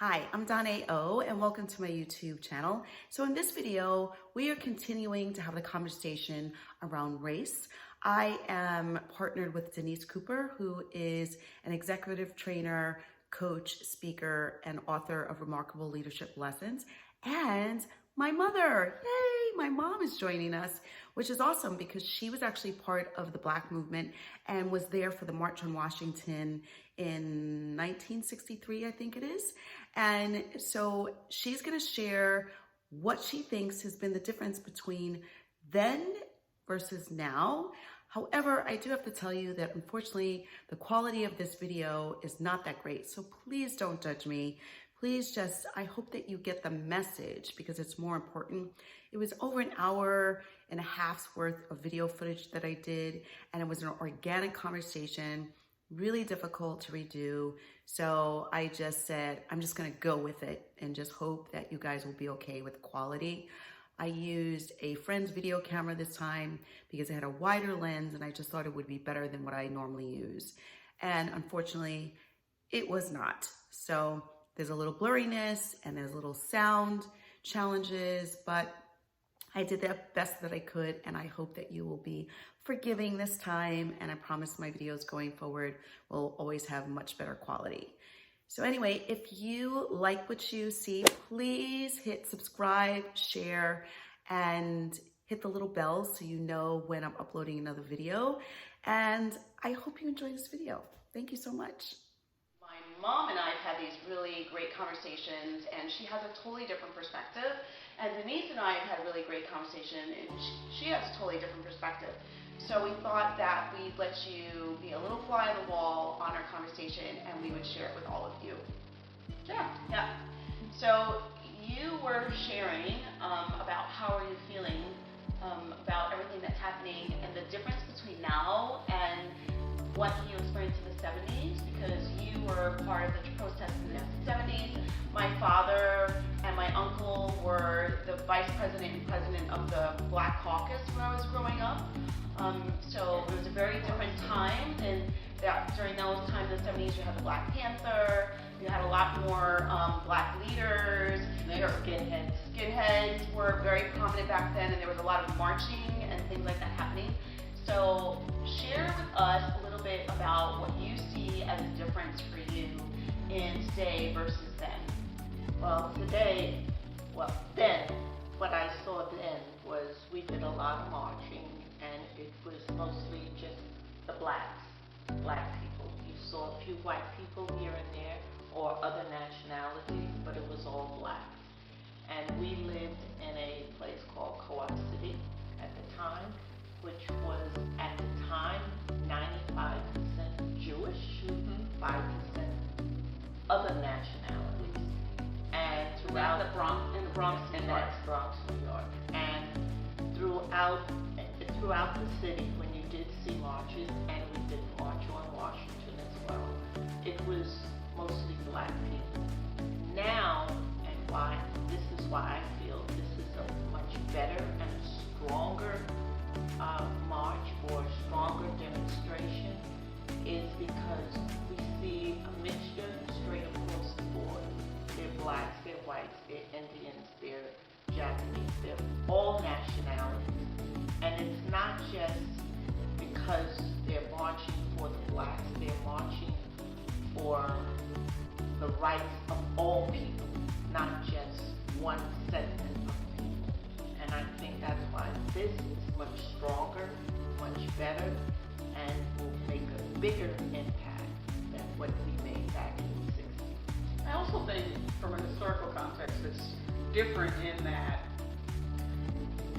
Hi, I'm Donah and welcome to my YouTube channel. So in this video, we are continuing to have the conversation around race. I am partnered with Denise Cooper, who is an executive trainer, coach, speaker, and author of remarkable leadership lessons. And my mother, yay, my mom is joining us, which is awesome because she was actually part of the Black movement and was there for the March on Washington in 1963, I think it is. And so she's gonna share what she thinks has been the difference between then versus now. However, I do have to tell you that unfortunately, the quality of this video is not that great. So please don't judge me. Please just, I hope that you get the message because it's more important. It was over an hour and a half's worth of video footage that I did, and it was an organic conversation, really difficult to redo. So I just said, I'm just gonna go with it and just hope that you guys will be okay with the quality. I used a friend's video camera this time because it had a wider lens and I just thought it would be better than what I normally use. And unfortunately, it was not. So there's a little blurriness and there's little sound challenges, but I did the best that I could, and I hope that you will be forgiving this time, and I promise my videos going forward will always have much better quality. So anyway, if you like what you see, please hit subscribe, share, and hit the little bell so you know when I'm uploading another video. And I hope you enjoy this video. Thank you so much. My mom and I have had these really great conversations, and she has a totally different perspective. And Denise and I have had a really great conversation, and she has a totally different perspective. So we thought that we'd let you be a little fly on the wall on our conversation, and we would share it with all of you. Yeah. So you were sharing about how are you feeling about everything that's happening and the difference between now and what you experienced in the 70s, because you were part of the protests in the 70s. My father and my uncle were the vice president and president of the Black Caucus when I was growing up. So it was a very different time than that. During those times in the 70s, you had the Black Panther, you had a lot more Black leaders. Skinheads. Skinheads were very prominent back then, and there was a lot of marching and things like that happening. So share with us a little bit about what you see as a difference for you in today versus then. Well, then, what I saw then was we did a lot of marching, and it was mostly just the black people. You saw a few white people here and there, or other nationalities, but it was all blacks. And we lived in a place called Co-op City at the time, which was, at the time, 95% Jewish, 5% other nationalities. And throughout the Bronx, Bronx, New York. And throughout the city, when you did see marches, and we did march on Washington as well, it was mostly black people. Now, this is why I feel this is a much better and stronger march or stronger demonstration, is because we see a mixture straight across the board. They're blacks, they're whites, they're Indians, they're Japanese, they're all nationalities. And it's not just because they're marching for the blacks, they're marching for the rights of all people, not just one segment of people. And I think that's why this is much stronger, much better, and will make a bigger impact than what we made back in the 60s. I also think from a historical context it's different in that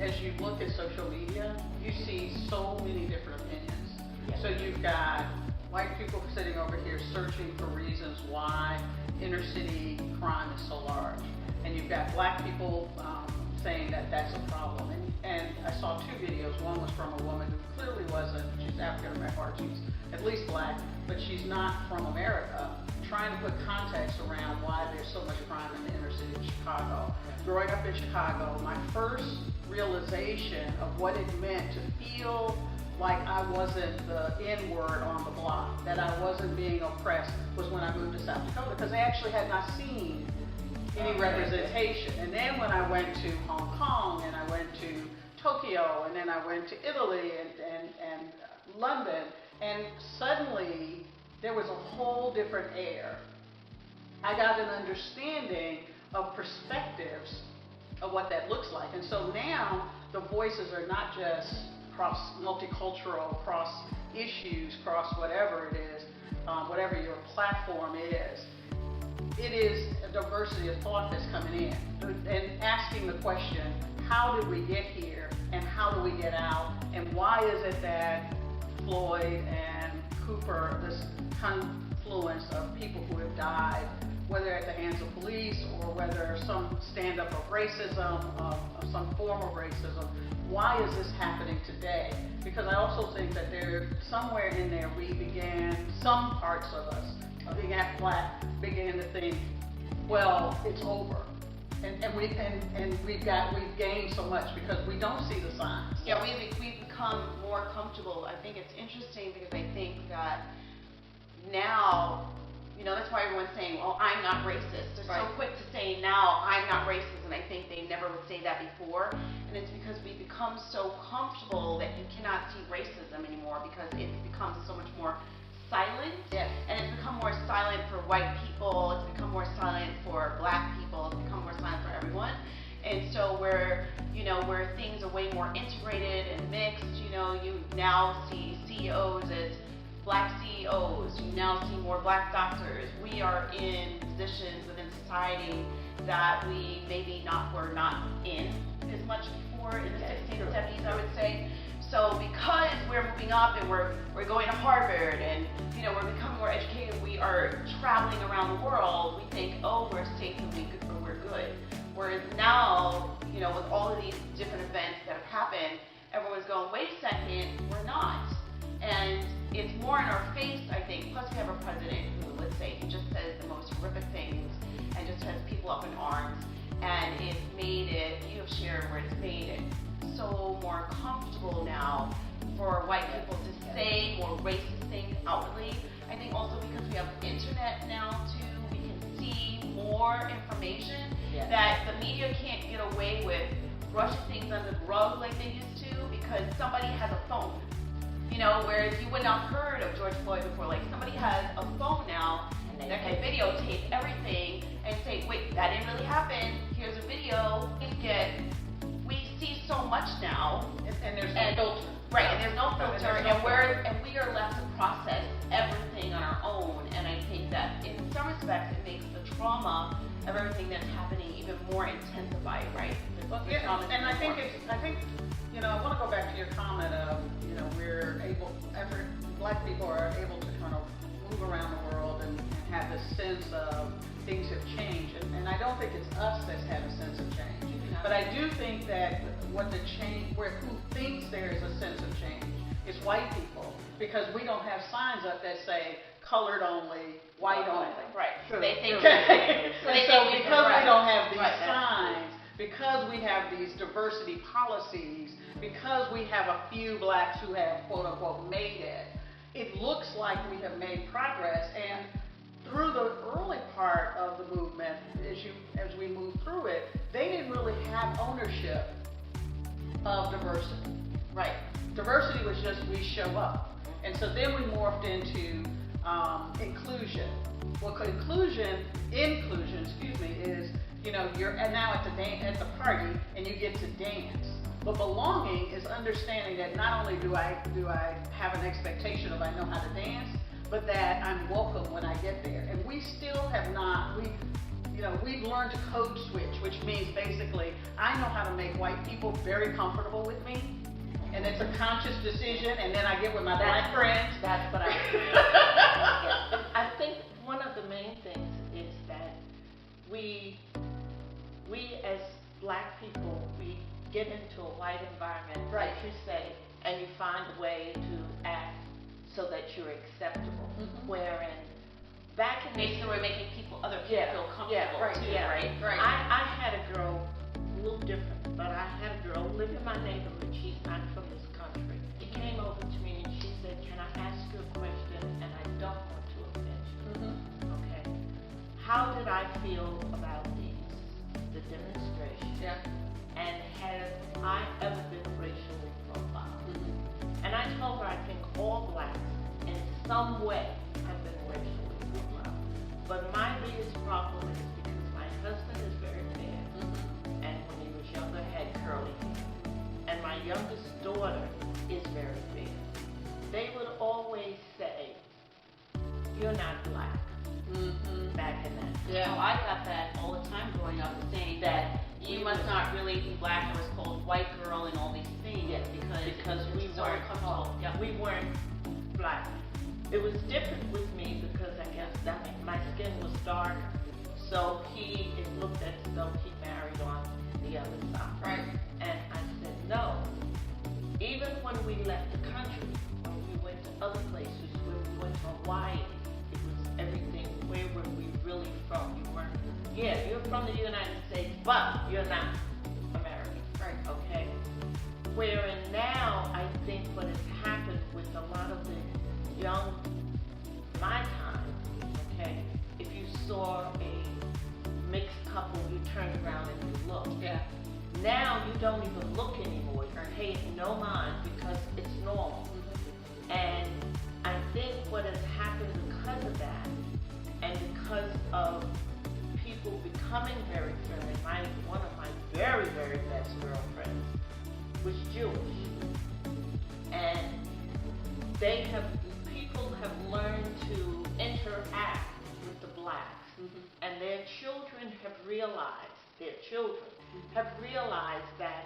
as you look at social media, you see so many different opinions. Yes. So you've got white people sitting over here searching for reasons why inner city crime is so large. And you've got black people saying that that's a problem. And I saw two videos. One was from a woman who clearly wasn't, she's African American, or she's at least black, but she's not from America, trying to put context around why there's so much crime in the inner city of Chicago. Growing up in Chicago, my first realization of what it meant to feel like I wasn't the N-word on the block, that I wasn't being oppressed, was when I moved to South Dakota, because they actually had not seen any representation. And then when I went to Hong Kong, and I went to Tokyo, and then I went to Italy and London, and suddenly there was a whole different air. I got an understanding of perspectives of what that looks like. And so now the voices are not just cross multicultural, cross issues, cross whatever it is, whatever your platform is. It is a diversity of thought that's coming in and asking the question, how did we get here and how do we get out, and why is it that Floyd and Cooper, this confluence of people who have died, whether at the hands of police or whether some stand-up of racism, of some form of racism, why is this happening today? Because I also think that somewhere in there we began, some parts of us, being Black, began to think, well, it's over. And we've gained so much because we don't see the signs. Yeah, we've become more comfortable. I think it's interesting because I think that now, that's why everyone's saying, well, I'm not racist. They're so quick to say now, I'm not racist, and I think they never would say that before. And it's because we've become so comfortable that you cannot see racism anymore because it's become so much more silent. Yes. And it's become more silent for white people, it's become more silent for Black people, it's become more silent for everyone. And so where things are way more integrated and mixed, you now see CEOs as Black CEOs, you now see more Black doctors. We are in positions within society that we maybe were not in as much before in the 60s and 70s, I would say. So because we're moving up and we're going to Harvard and we're becoming more educated, we are traveling around the world, we think, oh, we're safe and we're good. Whereas now, with all of these different events that have happened, everyone's going, wait a second, we're not. And it's more in our face, I think. Plus we have a president who, let's say, he just says the most horrific things and just has people up in arms. And it's made it, you have shared where it's made it so more comfortable now for white people to say more racist things outwardly. I think also because we have internet now too, we can see more information that the media can't get away with brushing things under the rug like they used to because somebody has a phone. Whereas you wouldn't have heard of George Floyd before. Like somebody has a phone now that can videotape everything and say, wait, that didn't really happen. Here's a video. We see so much now. And there's no filter. Right, and there's no filter, and we are left to process everything on our own. And I think that in some respects it makes the trauma of everything that's happening even more intensified, right? And I think I want to go back to your comment of, Black people are able to kind of move around the world and have this sense of things have changed. And I don't think it's us that's had a sense of change. But I do think that who thinks there is a sense of change is white people, because we don't have signs up that say colored only, white only. Right. So they think. So because we don't have these signs, because we have these diversity policies, because we have a few Blacks who have quote unquote made it, it looks like we have made progress. And through the early part of the movement, as we moved through it, they didn't really have ownership of diversity. Right. Diversity was just we show up. And so then we morphed into inclusion. Well, inclusion, is you're now at the party and you get to dance. But belonging is understanding that not only do I have an expectation of I know how to dance, but that I'm welcome when I get there. And we still have not, we've learned to code switch, which means basically I know how to make white people very comfortable with me. And it's a conscious decision, and then I get with my Black friends. That's what I think one of the main things is that we as Black people, we get into a white environment, like you say, and you find a way to act so that you're acceptable. Wherein back in Basically, we're making other people feel comfortable too, right? I had a girl, a little different, but I had a girl live in my neighborhood. She's not from this country. She came over to you a question, and I don't want to offend you. Mm-hmm. Okay. How did I feel about the demonstration? Yeah. And have I ever been racially profiled? Mm-hmm. And I told her I think all blacks in some way have been racially profiled. But my biggest problem is because my husband is very fair, Mm-hmm. and when he was younger had curly hair. And my youngest daughter is very fair. They would always say, "You're not black." Mm-hmm. Back in that. Yeah. Oh, I got that all the time growing up, saying that you must not really be black. It was called white girl and all these things. Yes, because we so weren't uncomfortable. Yeah. we weren't black. It was different with me because I guess that my skin was darker. So he looked as though he married on the other side. Right. And I said no. Even when we left the country, when we went to other places, when we went to Hawaii, it was everything. Where were we really from? You weren't. Yeah, you're from the United States, but you're not American. Right. Okay. Wherein now, I think what has happened with a lot of the young, my time, okay, if you saw a mixed couple, you turned around and you looked. Yeah. Now you don't even look anymore. You're paying no mind because it's normal. And I think what has happened because of that, and because of people becoming very friendly, one of my very, very best girlfriends was Jewish. And people have learned to interact with the blacks. Mm-hmm. And their children have realized that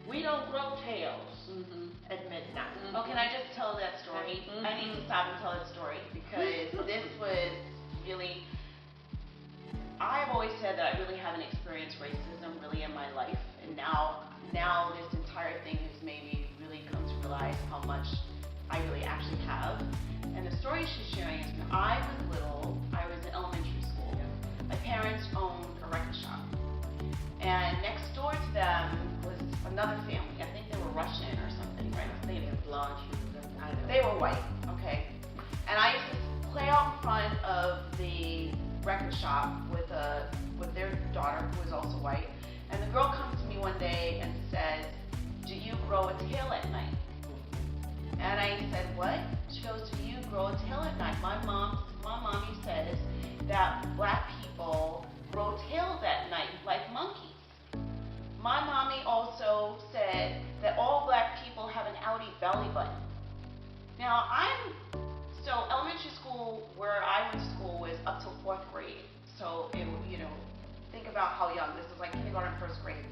we don't grow tails Mm-hmm. at midnight. Oh, can I just tell that story? Mhm. I need to stop and tell that story because this was really. I've always said that I really haven't experienced racism really in my life, and now this entire thing has made me really come to realize how much I really actually have. And the story she's sharing is when I was little, I was in elementary school. My parents owned a record shop, and next door to them was another family. I think they were Russian or something, right? They have blonde shoes. I know. They were white, okay. And I used to play out in front of the record shop with their daughter, who was also white. And the girl comes to me one day and says, "Do you grow a tail at night?" And I said, "What?" She goes, "Do you grow a tail at night?" My mommy says that black people grow tails at night like monkeys. My mommy also said that all black people have an outie belly button. Now, elementary school where I went to school was up till 4th grade. So, think about how young. This is like kindergarten, 1st grade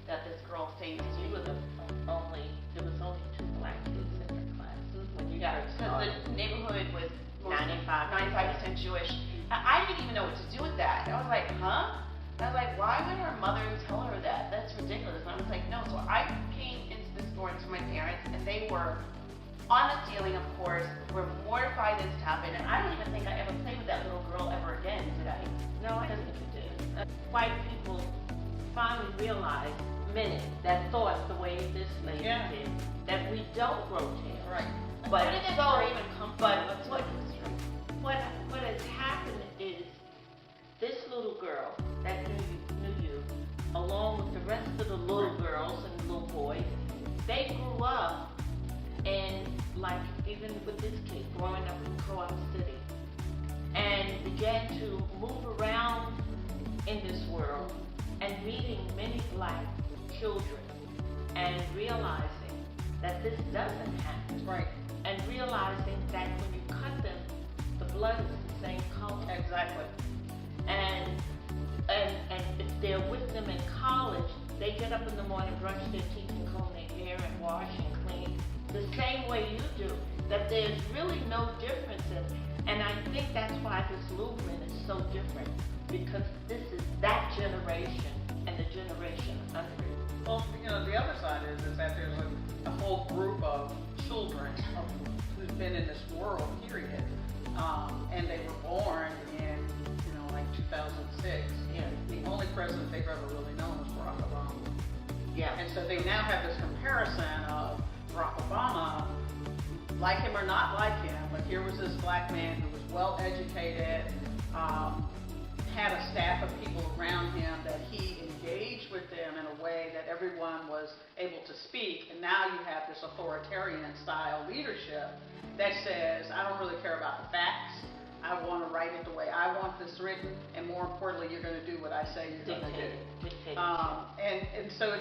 that this girl saying this to You me. were there was only 2 black kids in her class when you Yeah, first because started. the neighborhood was 95% Jewish. I didn't even know what to do with that. I was like, huh? I was like, why would her mother tell her that? That's ridiculous. And I was like, no. So I came into the store to my parents, and they were on the ceiling, of course, were mortified this happened. And I don't even think I ever played with that little girl ever again, did I? No, I don't think you did. White people finally realized, that thought the way this lady Yeah. did, that we don't grow tails. Right. But Where did that story even come from? but What's what- the history? What has happened is this little girl that knew you, along with the rest of the little girls and little boys, they grew up and like even with this kid growing up in Co-op City and began to move around in this world and meeting many black children and realizing that this doesn't happen. Right. And realizing that when you cut them, the blood is the same color. Exactly. And if they're with them in college, they get up in the morning, brush their teeth and comb their hair and wash and clean the same way you do. That there's really no difference and I think that's why this movement is so different, because this is that generation and the generation under it. Well, the other side is that there's a whole group of children who've been in this world, period, and they were born in, like 2006. Yeah. The only president they've ever really known was Barack Obama. Yeah. And so they now have this comparison of Barack Obama like him or not like him, but here was this black man who was well educated, had a staff of people around him that he engaged with them in a way that everyone was able to speak. And now you have this authoritarian style leadership that says, I don't really care about the facts. I want to write it the way I want this written, and more importantly, you're going to do what I say you're going to do. And so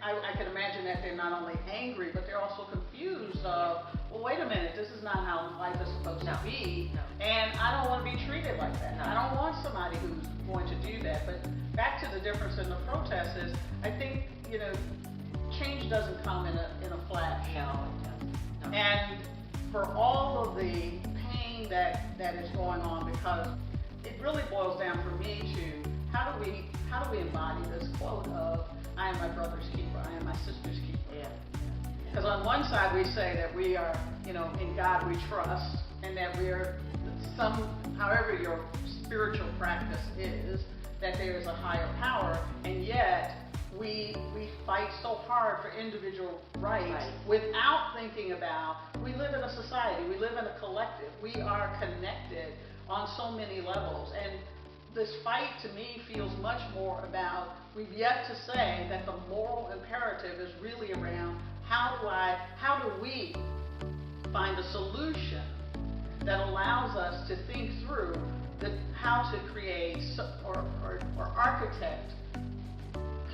I can imagine that they're not only angry, but they're also confused of, well, wait a minute, this is not how life is supposed to be, and I don't want to be treated like that. I don't want somebody who's going to do that. But back to the difference in the protests is, I think, change doesn't come in a flash. No, it doesn't. And for all of the pain that is going on, because it really boils down for me to how do we embody this quote of, I am my brother's keeper, I am my sister's keeper. Yeah. Because on one side we say that we are, in God we trust, and that we are however your spiritual practice is, that there is a higher power, and yet we fight so hard for individual rights without thinking about, we live in a society, we live in a collective, we are connected on so many levels. And this fight to me feels much more about, we've yet to say that the moral imperative is really around how do we find a solution that allows us to think through how to create or architect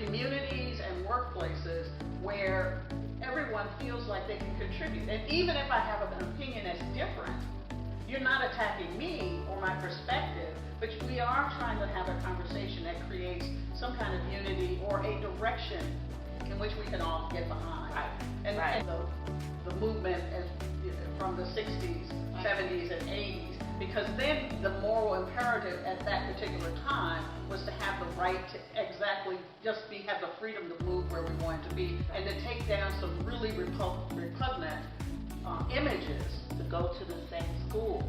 communities and workplaces where everyone feels like they can contribute. And even if I have an opinion that's different, you're not attacking me or my perspective, but we are trying to have a conversation that creates some kind of unity or a direction in which we can all get behind. And the movement from the 60s, 70s, and 80s, because then the moral imperative at that particular time was to have the right to exactly have the freedom to move where we wanted to be, and to take down some really repugnant images. To go to the same schools.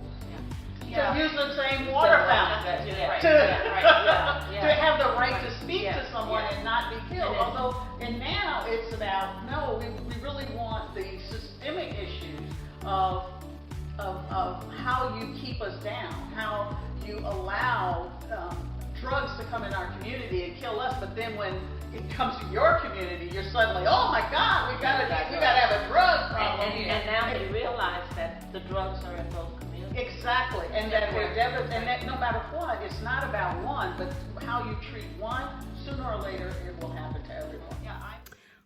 To use the same water fountain. To have the right to speak to someone and not be killed. And now it's about, no, we really want the systemic issues of how you keep us down, how you allow drugs to come in our community and kill us, but then when it comes to your community, you're suddenly, oh my God, we gotta have a drug problem here. And now they realize that the drugs are in both communities. Exactly, and that no matter what, it's not about one, but how you treat one, sooner or later it will happen to everyone.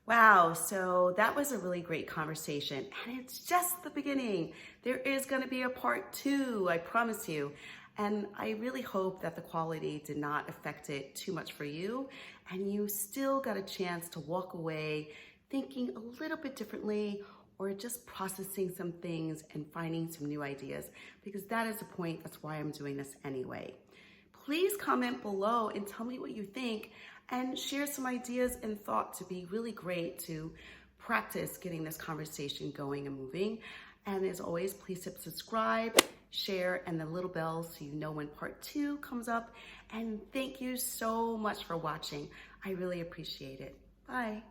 Wow, so that was a really great conversation, and it's just the beginning. There is going to be a part 2, I promise you. And I really hope that the quality did not affect it too much for you, and you still got a chance to walk away thinking a little bit differently, or just processing some things and finding some new ideas, because that is the point. That's why I'm doing this anyway. Please comment below and tell me what you think, and share some ideas and thoughts. To be really great to practice getting this conversation going and moving. And as always, please hit subscribe, share, and the little bell so you know when part 2 comes up. And thank you so much for watching. I really appreciate it. Bye.